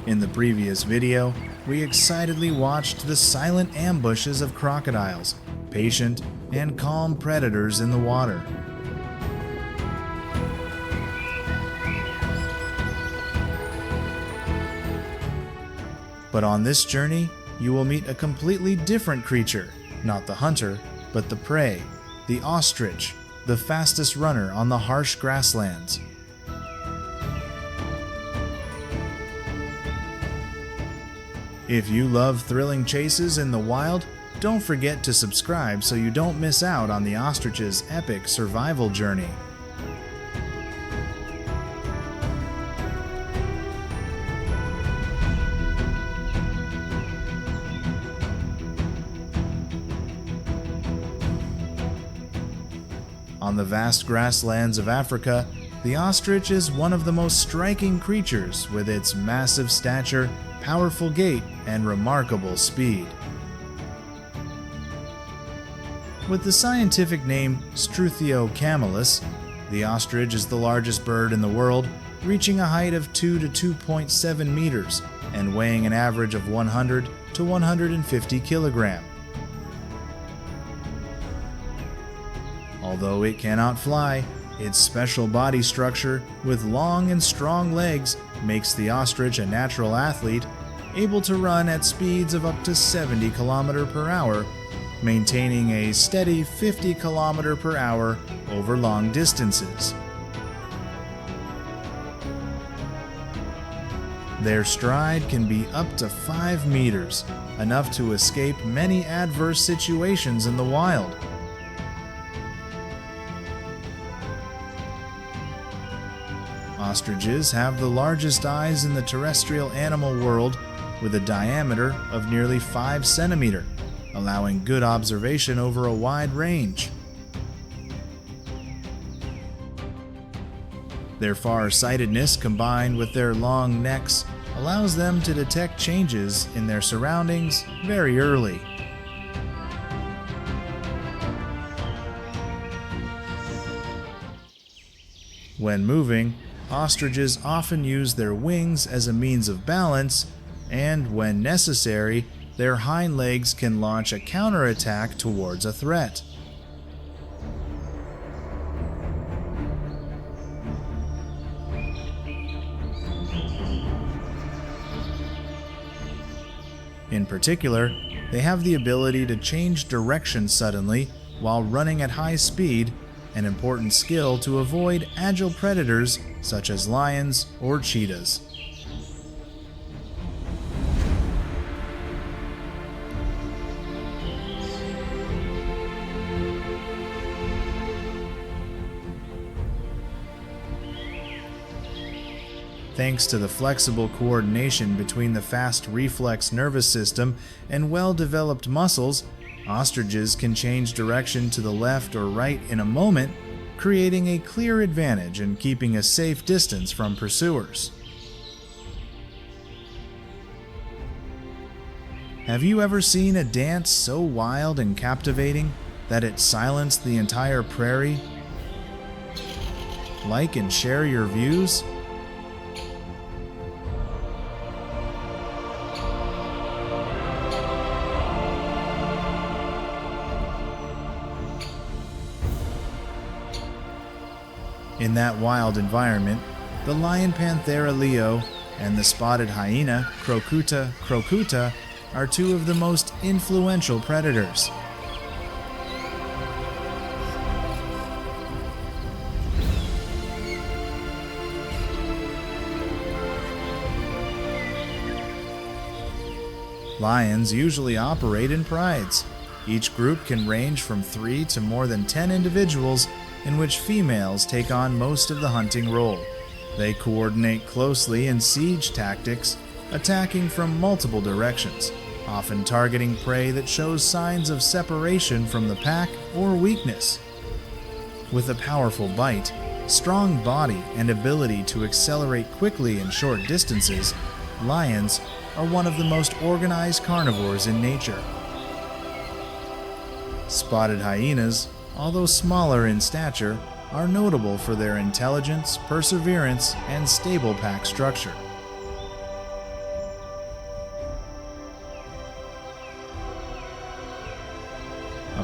In the previous video, we excitedly watched the silent ambushes of crocodiles, patient and calm predators in the water. But on this journey, you will meet a completely different creature, not the hunter, but the prey, the ostrich, the fastest runner on the harsh grasslands. If you love thrilling chases in the wild, don't forget to subscribe so you don't miss out on the ostrich's epic survival journey. On the vast grasslands of Africa, the ostrich is one of the most striking creatures with its massive stature, powerful gait, and remarkable speed. With the scientific name Struthio camelus, the ostrich is the largest bird in the world, reaching a height of 2 to 2.7 meters and weighing an average of 100 to 150 kilograms. Although it cannot fly, its special body structure with long and strong legs makes the ostrich a natural athlete, able to run at speeds of up to 70 km per hour, maintaining a steady 50 km per hour over long distances. Their stride can be up to 5 meters, enough to escape many adverse situations in the wild. Ostriches have the largest eyes in the terrestrial animal world, with a diameter of nearly 5 centimeters, allowing good observation over a wide range. Their far-sightedness combined with their long necks allows them to detect changes in their surroundings very early. When moving, ostriches often use their wings as a means of balance, and when necessary, their hind legs can launch a counterattack towards a threat. In particular, they have the ability to change direction suddenly while running at high speed, an important skill to avoid agile predators such as lions or cheetahs. Thanks to the flexible coordination between the fast reflex nervous system and well-developed muscles, ostriches can change direction to the left or right in a moment, creating a clear advantage and keeping a safe distance from pursuers. Have you ever seen a dance so wild and captivating that it silenced the entire prairie? Like and share your views. In that wild environment, the lion Panthera leo and the spotted hyena Crocuta crocuta are two of the most influential predators. Lions usually operate in prides. Each group can range from 3 to more than 10 individuals, in which females take on most of the hunting role. They coordinate closely in siege tactics, attacking from multiple directions, often targeting prey that shows signs of separation from the pack or weakness. With a powerful bite, strong body, and ability to accelerate quickly in short distances, lions are one of the most organized carnivores in nature. Spotted hyenas, although smaller in stature, are notable for their intelligence, perseverance, and stable pack structure.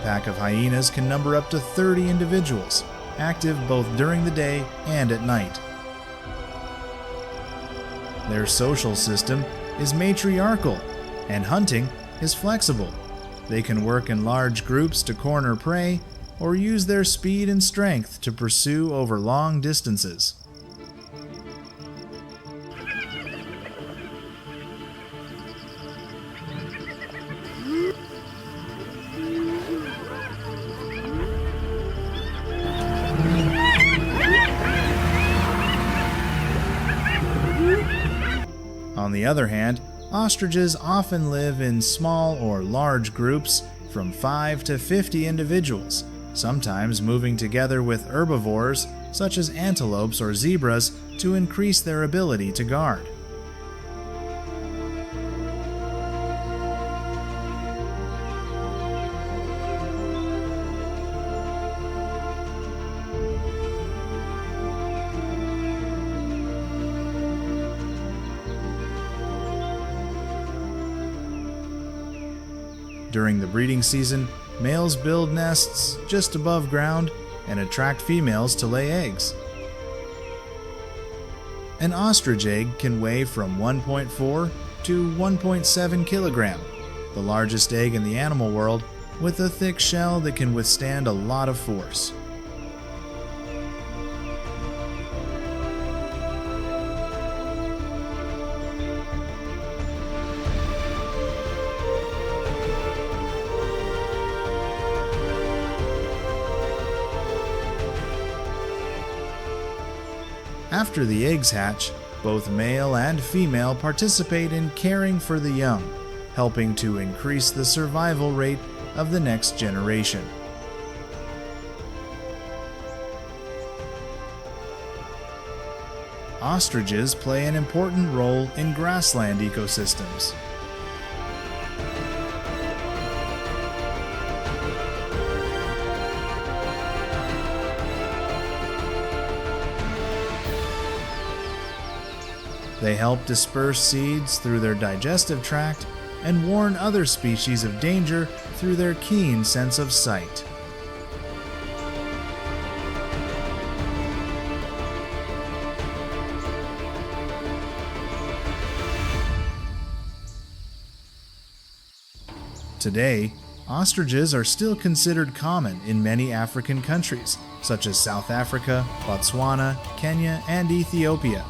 pack of hyenas can number up to 30 individuals, active both during the day and at night. Their social system is matriarchal, and hunting is flexible. They can work in large groups to corner prey, or use their speed and strength to pursue over long distances. On the other hand, ostriches often live in small or large groups from 5 to 50 individuals, sometimes moving together with herbivores such as antelopes or zebras to increase their ability to guard. During the breeding season, males build nests just above ground and attract females to lay eggs. An ostrich egg can weigh from 1.4 to 1.7 kilogram, the largest egg in the animal world, with a thick shell that can withstand a lot of force. After the eggs hatch, both male and female participate in caring for the young, helping to increase the survival rate of the next generation. Ostriches play an important role in grassland ecosystems. They help disperse seeds through their digestive tract and warn other species of danger through their keen sense of sight. Today, ostriches are still considered common in many African countries, such as South Africa, Botswana, Kenya, and Ethiopia.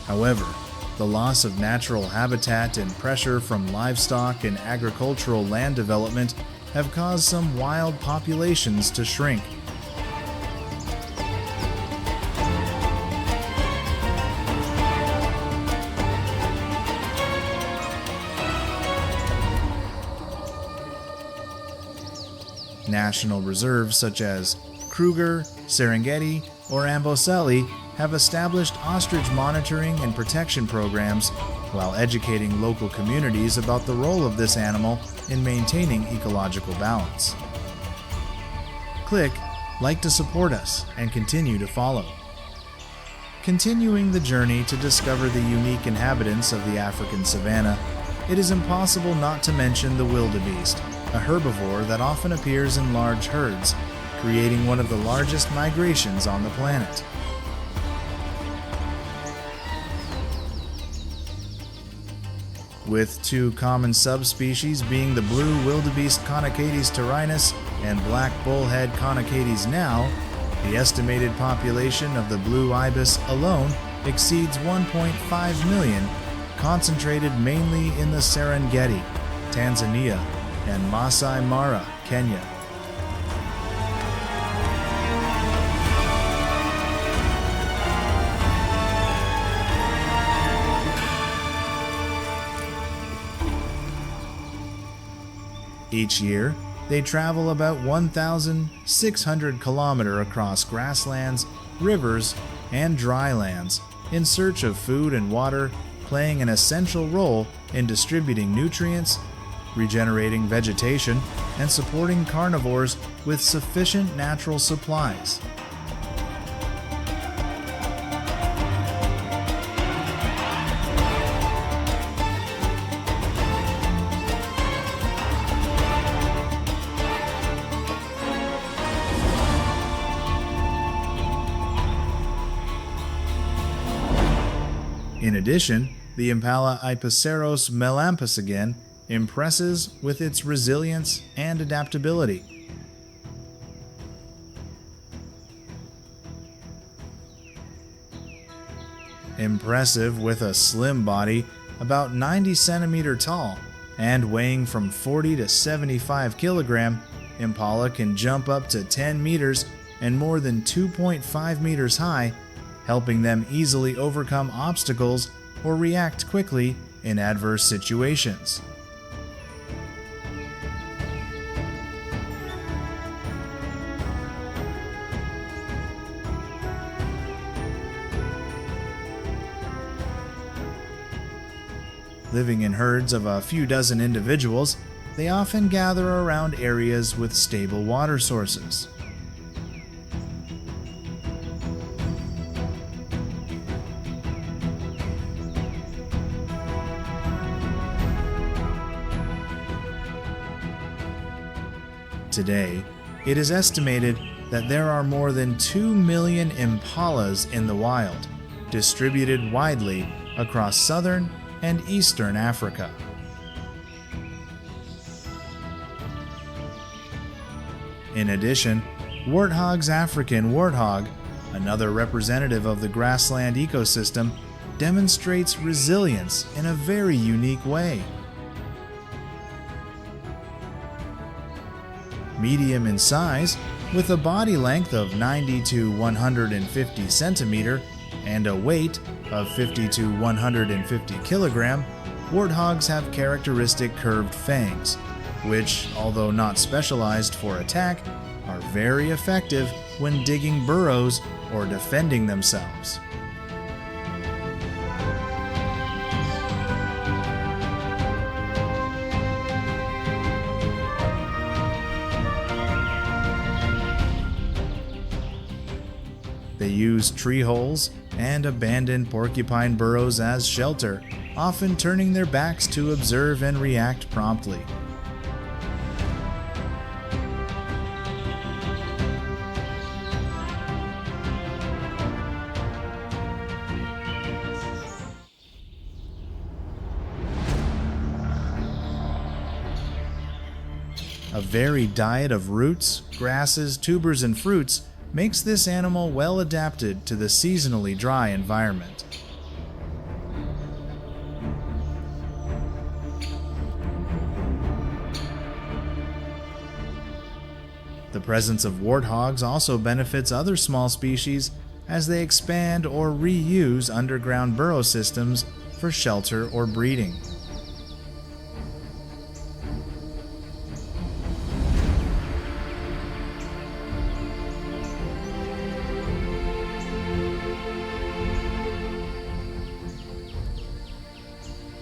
However, the loss of natural habitat and pressure from livestock and agricultural land development have caused some wild populations to shrink. National reserves such as Kruger, Serengeti, or Amboseli have established ostrich monitoring and protection programs while educating local communities about the role of this animal in maintaining ecological balance. Click like to support us and continue to follow. Continuing the journey to discover the unique inhabitants of the African savanna, it is impossible not to mention the wildebeest, a herbivore that often appears in large herds, creating one of the largest migrations on the planet. With two common subspecies being the blue wildebeest Conocades tyrrhinus and black bullhead Conocades now, the estimated population of the blue ibis alone exceeds 1.5 million, concentrated mainly in the Serengeti, Tanzania, and Masai Mara, Kenya. Each year, they travel about 1,600 kilometers across grasslands, rivers, and dry lands in search of food and water, playing an essential role in distributing nutrients, regenerating vegetation, and supporting carnivores with sufficient natural supplies. In addition, the impala Ipoceros melampus again impresses with its resilience and adaptability. Impressive with a slim body, about 90 centimeters tall, and weighing from 40 to 75 kilogram, impala can jump up to 10 meters and more than 2.5 meters high, helping them easily overcome obstacles or react quickly in adverse situations. Living in herds of a few dozen individuals, they often gather around areas with stable water sources. Today, it is estimated that there are more than 2 million impalas in the wild, distributed widely across southern and eastern Africa. In addition, Warthog's African warthog, another representative of the grassland ecosystem, demonstrates resilience in a very unique way. Medium in size, with a body length of 90 to 150 centimeter and a weight of 50 to 150 kilogram, warthogs have characteristic curved fangs, which, although not specialized for attack, are very effective when digging burrows or defending themselves. They use tree holes and abandoned porcupine burrows as shelter, often turning their backs to observe and react promptly. A varied diet of roots, grasses, tubers, and fruits makes this animal well adapted to the seasonally dry environment. The presence of warthogs also benefits other small species as they expand or reuse underground burrow systems for shelter or breeding.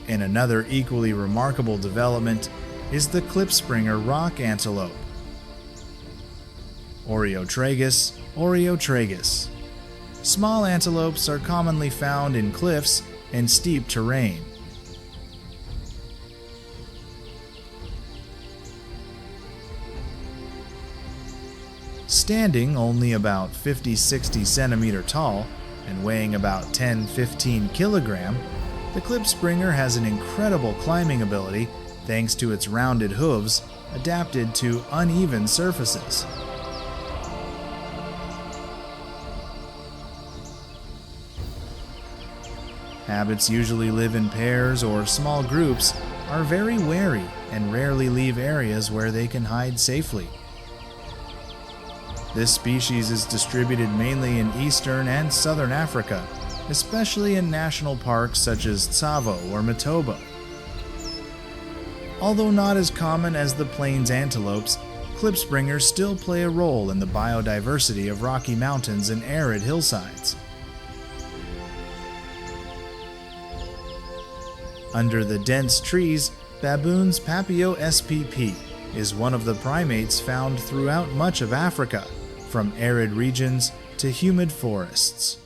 And another equally remarkable development is the klipspringer rock antelope, Oreotragus oreotragus. Small antelopes are commonly found in cliffs and steep terrain. Standing only about 50-60 centimeters tall and weighing about 10-15 kilogram, the klipspringer has an incredible climbing ability thanks to its rounded hooves adapted to uneven surfaces. Habits usually live in pairs or small groups, are very wary and rarely leave areas where they can hide safely. This species is distributed mainly in eastern and southern Africa, especially in national parks such as Tsavo or Matobo. Although not as common as the plains antelopes, klipspringers still play a role in the biodiversity of Rocky Mountains and arid hillsides. Under the dense trees, baboons Papio spp is one of the primates found throughout much of Africa, from arid regions to humid forests.